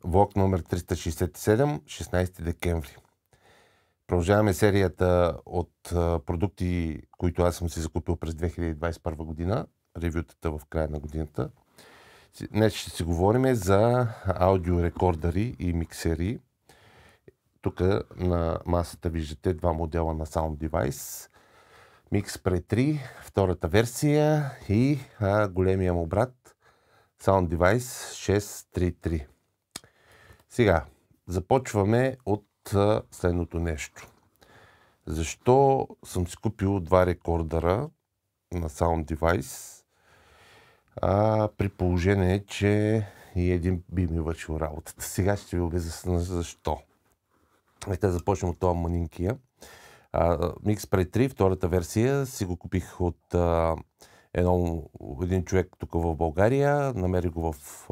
влог номер 367, 16 декември. Продължаваме серията от продукти, които аз съм си закупил през 2021 година, ревютата в края на годината. Днес ще си говорим за аудиорекордъри и миксери. Тук на масата виждате два модела на Sound Device. MixPre 3, втората версия и големия му брат Sound Device 633. Сега, започваме от следното нещо. Защо съм си купил два рекордъра на Sound Device, при положение, че и един би ми вършил работата. Сега ще ви обясня защо. Нека започнем от това манинкия. MixPre 3, втората версия, си го купих от един човек тук в България. Намерих го в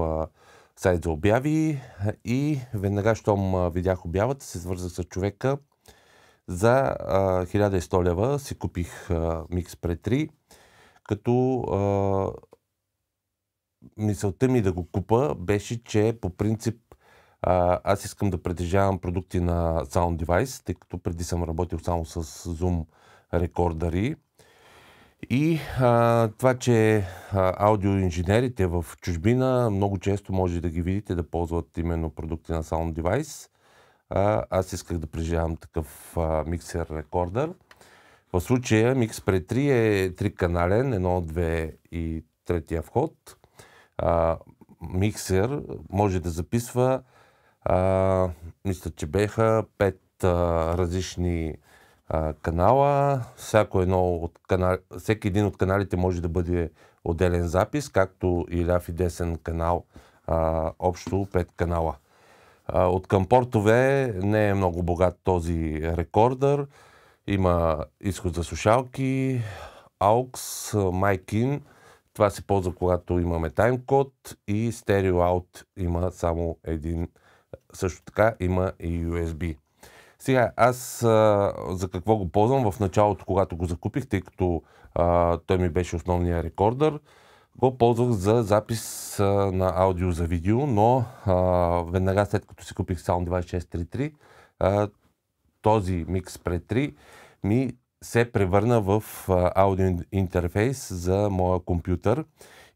сайт за обяви и веднага, щом видях обявата, се свързах с човека. За 1100 лева си купих MixPre 3, като мисълта ми да го купа беше, че по принцип аз искам да притежавам продукти на Sound Device, тъй като преди съм работил само с Zoom рекордъри. И това, че аудиоинженерите в чужбина много често може да ги видите да ползват именно продукти на Sound Device. Аз исках да притежавам такъв миксер рекордър. В случая MixPre 3 е 3-канален, 1, 2 и третия вход. Миксер може да записва, мисля, че беха 5 различни канала. Всеки един от каналите може да бъде отделен запис, както и ляв и десен канал, общо 5 канала. От към портове не е много богат този рекордър. Има изход за слушалки, AUX, Mic-in. Това се ползва, когато имаме таймкод, и стерео аут има само един. Също така има и USB. Сега, аз за какво го ползвам? В началото, когато го закупих, тъй като той ми беше основния рекордър, го ползвах за запис на аудио за видео, но веднага след като си купих Sound Device 633, този MixPre 3 ми се превърна в аудио интерфейс за моя компютър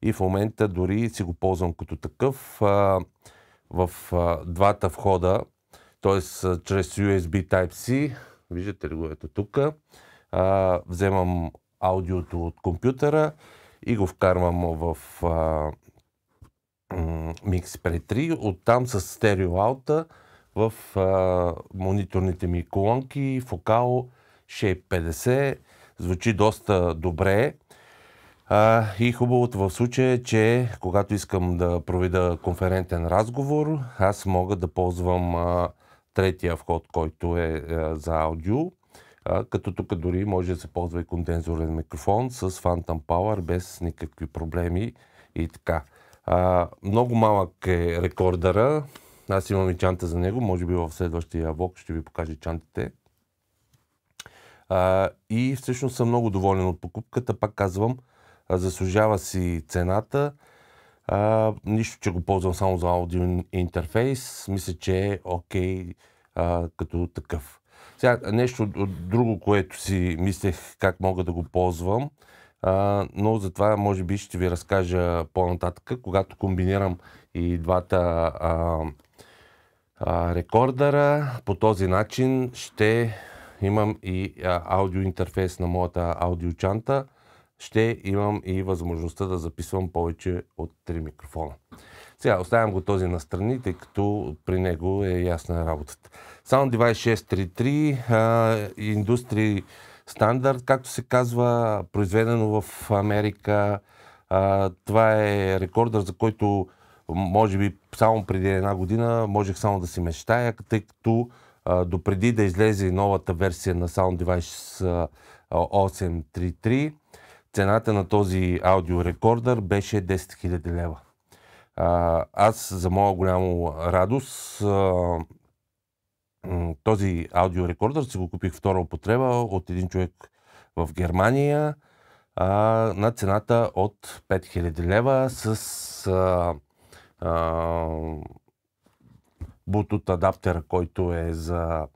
и в момента дори си го ползвам като такъв в двата входа, т.е. чрез USB Type-C, виждате ли го ето тук, вземам аудиото от компютъра и го вкарвам в MixPre 3, оттам с стерео аута в мониторните ми колонки, Focal Shape 50, звучи доста добре. И хубавото в случая е, че когато искам да проведа конферентен разговор, аз мога да ползвам третия вход, който е за аудио, като тук дори може да се ползва и кондензорен микрофон с Phantom Power без никакви проблеми и така. Много малък е рекордъра, аз имам и чанта за него, може би в следващия влог ще ви покажа чантите. И всъщност съм много доволен от покупката, пак казвам, заслужава си цената. Нищо, че го ползвам само за аудио интерфейс, мисля, че е окей като такъв. Сега нещо друго, което си мислех как мога да го ползвам, но за това може би ще ви разкажа по-нататък, когато комбинирам и двата рекордъра. По този начин ще имам и аудио интерфейс на моята аудиочанта. Ще имам и възможността да записвам повече от 3 микрофона. Сега оставям го този настрани, тъй като при него е ясна работата. Sound Device 633, индустрия стандарт, както се казва, произведено в Америка. Това е рекордър, за който може би само преди една година можех само да си мечтая, тъй като допреди да излезе новата версия на Sound Device 833, цената на този аудиорекордър беше 10 000 лева. Аз, за моя голяма радост, този аудиорекордър си го купих втора употреба от един човек в Германия на цената от 5000 лева с Bluetooth адаптера, който е за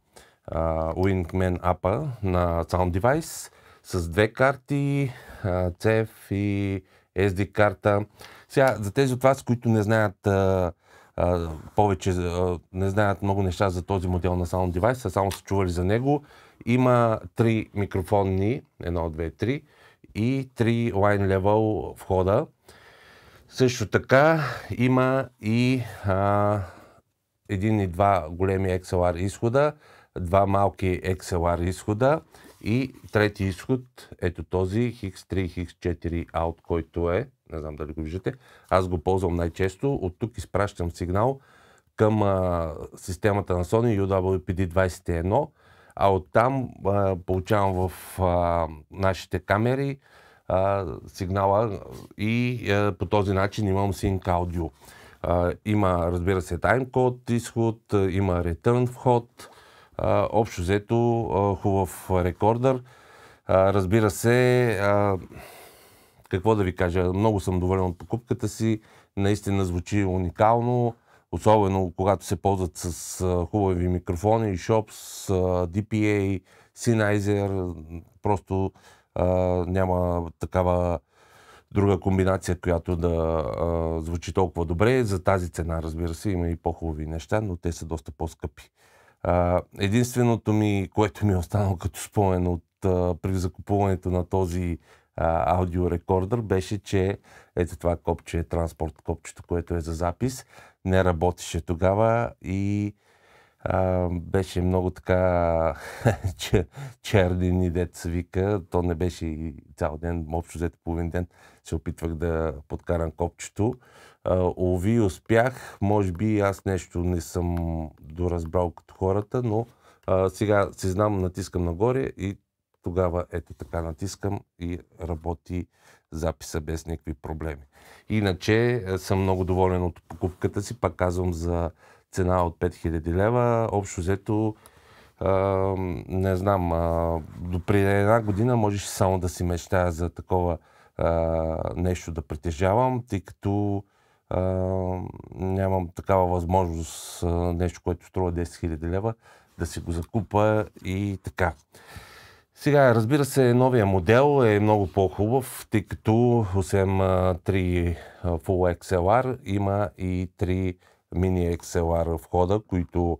Wingman апа на Sound Device, с две карти, CF и SD карта. Сега, за тези от вас, които не знаят повече, не знаят много неща за този модел на Sound Device, само са чували за него, има 3 микрофонни, 1, 2, 3 и 3 line level входа. Също така има и един и два големи XLR изхода, два малки XLR изхода и трети изход, ето този X3, X4 out, който е, не знам дали го виждате, аз го ползвам най-често. От тук изпращам сигнал към системата на Sony UWP-D21, а оттам получавам в нашите камери сигнала и по този начин имам Sync аудио. Има, разбира се, таймкод изход, има return вход, общо взето хубав рекордър. Разбира се, какво да ви кажа, много съм доволен от покупката си, наистина звучи уникално, особено когато се ползват с хубави микрофони, Shops, DPA, Sennheiser, просто няма такава друга комбинация, която да звучи толкова добре. За тази цена, разбира се, има и по-хубави неща, но те са доста по-скъпи. Единственото ми, което ми е останало като спомен от при закупуването на този аудиорекордър, беше, че ето това копче, транспорт копчето, което е за запис, не работеше тогава и беше много така чердин и дет се вика. То не беше и цял ден, общо взето половин ден се опитвах да подкарам копчето. Уви, успях. Може би аз нещо не съм доразбрал като хората, но сега си знам, натискам нагоре и тогава ето така натискам и работи записа без никакви проблеми. Иначе съм много доволен от покупката си, пак казвам, за цена от 5000 лева. Общо взето, не знам, допреди една година можеше само да си мечтая за такова нещо да притежавам, тъй като нямам такава възможност, нещо, което струва 10 000 лева, да си го закупа и така. Сега, разбира се, новия модел е много по-хубав, тъй като освен 3 Full XLR има и 3 Mini XLR входа, които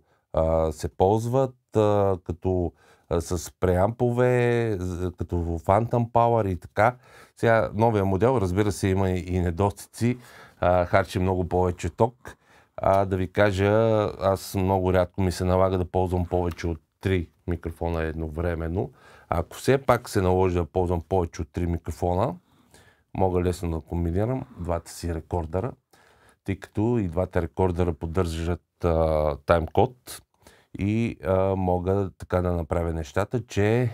се ползват като с преампове, като Phantom Power и така. Сега новия модел, разбира се, има и недостици, харчи много повече ток. Да ви кажа, аз много рядко ми се налага да ползвам повече от 3 микрофона едновременно. Ако все пак се наложи да ползвам повече от 3 микрофона, мога лесно да комбинирам двата си рекордера, тъй като и двата рекордера поддържат таймкод и мога така да направя нещата, че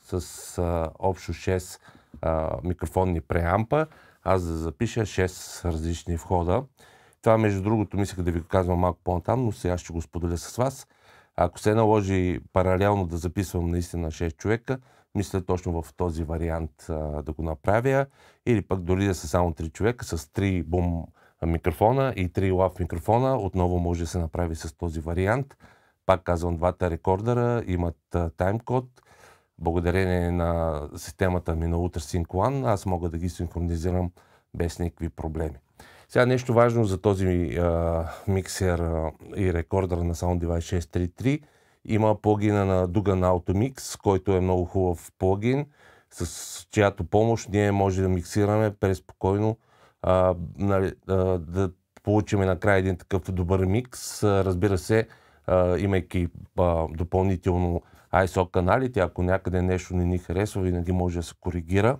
с общо 6 микрофонни преампа аз да запиша 6 различни входа. Това, между другото, мислех да ви го казвам малко по-натам, но сега ще го споделя с вас. Ако се наложи паралелно да записвам наистина 6 човека, мисля точно в този вариант да го направя. Или пък дори да са само 3 човека с 3 бум микрофона и 3 лав микрофона, отново може да се направи с този вариант. Пак казвам, двата рекордера имат таймкод. Благодарение на системата ми на UltraSync One, аз мога да ги синхронизирам без никакви проблеми. Сега нещо важно за този миксер и рекордър на Sound Device 633. Има плагина на Dugan Automix, който е много хубав плагин, с чиято помощ ние може да миксираме преспокойно, да получим накрая един такъв добър микс. Разбира се, имайки допълнително ISO каналите, ако някъде нещо не ни харесва, винаги може да се коригира.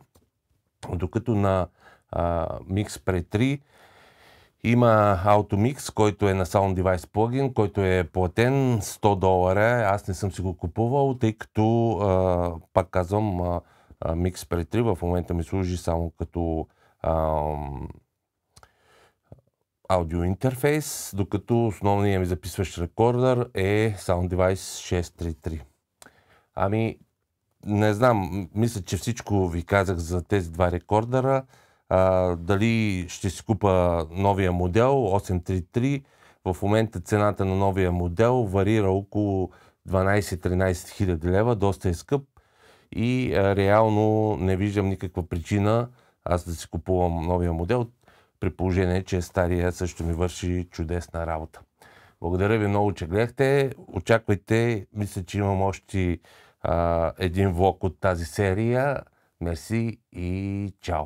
Докато на Mix Pre 3 има Automix, който е на Sound Device плагин, който е платен $100. Аз не съм си го купувал, тъй като, пак казвам, Mix Pre 3 в момента ми служи само като аудио интерфейс, докато основният ми записващ рекордър е Sound Device 633. Ами, не знам, мисля, че всичко ви казах за тези два рекордъра. Дали ще си купа новия модел 833, В момента цената на новия модел варира около 12-13 хиляди лева, доста е скъп и реално не виждам никаква причина аз да си купувам новия модел, при положение, че стария също ми върши чудесна работа. Благодаря ви много, че гледахте. Очаквайте, мисля, че имам още един влог от тази серия. Мерси и чао!